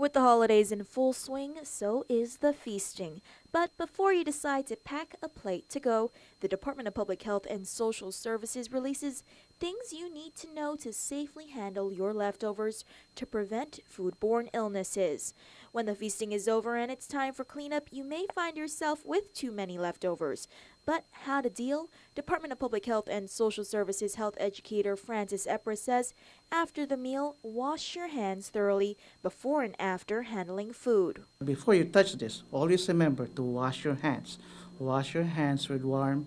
With the holidays in full swing, so is the feasting. But before you decide to pack a plate to go, the Department of Public Health and Social Services releases things you need to know to safely handle your leftovers to prevent foodborne illnesses. When the feasting is over and it's time for cleanup, you may find yourself with too many leftovers. But how to deal? Department of Public Health and Social Services health educator Francis Epra says after the meal, wash your hands thoroughly before and after handling food. Before you touch this, always remember to wash your hands. Wash your hands with warm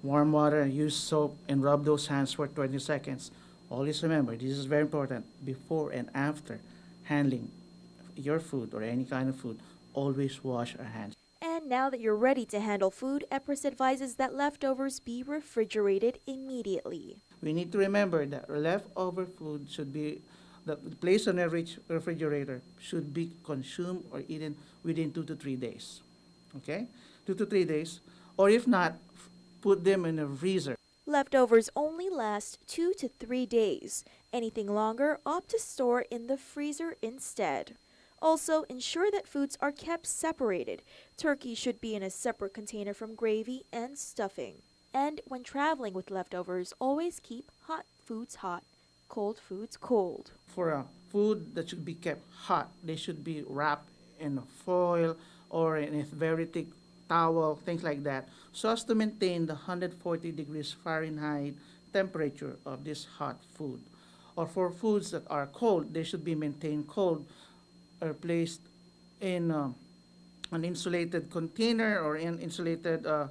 water, and use soap and rub those hands for 20 seconds. Always remember, this is very important. Before and after handling your food or any kind of food, always wash our hands. And now that you're ready to handle food, Epris advises that leftovers be refrigerated immediately. We need to remember that leftover food should be placed on a refrigerator should be consumed or eaten within 2 to 3 days. Okay? 2 to 3 days. Or if not, put them in a freezer. Leftovers only last 2 to 3 days. Anything longer, opt to store in the freezer instead. Also, ensure that foods are kept separated. Turkey should be in a separate container from gravy and stuffing. And when traveling with leftovers, always keep hot foods hot, cold foods cold. For a food that should be kept hot, they should be wrapped in foil or in a very thick towel, things like that, so as to maintain the 140 degrees Fahrenheit temperature of this hot food. Or for foods that are cold, they should be maintained cold or placed in an insulated container or in insulated there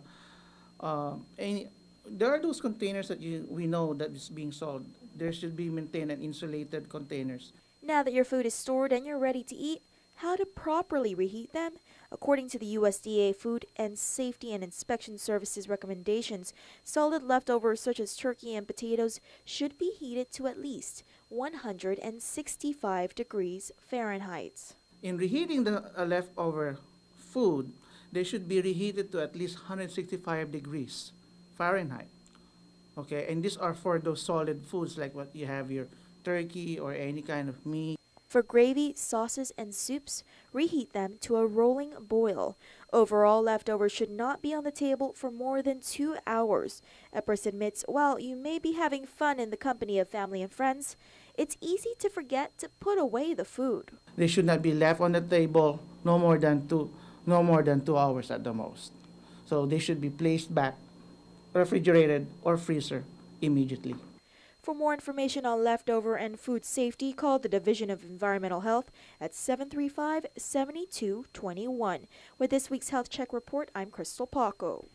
are those containers that we know that is being sold. There should be maintained in insulated containers. Now that your food is stored and you're ready to eat, how to properly reheat them? According to the USDA Food and Safety and Inspection Services recommendations, solid leftovers such as turkey and potatoes should be heated to at least 165 degrees Fahrenheit. In reheating the leftover food, they should be reheated to at least 165 degrees Fahrenheit. Okay, and these are for those solid foods like what you have your turkey or any kind of meat. For gravy, sauces, and soups, reheat them to a rolling boil. Overall, leftovers should not be on the table for more than 2 hours. Epris admits while you may be having fun in the company of family and friends, it's easy to forget to put away the food. They should not be left on the table no more than 2 hours at the most. So they should be placed back, refrigerated or freezer immediately. For more information on leftover and food safety, call the Division of Environmental Health at 735-7221. With this week's Health Check Report, I'm Crystal Paco.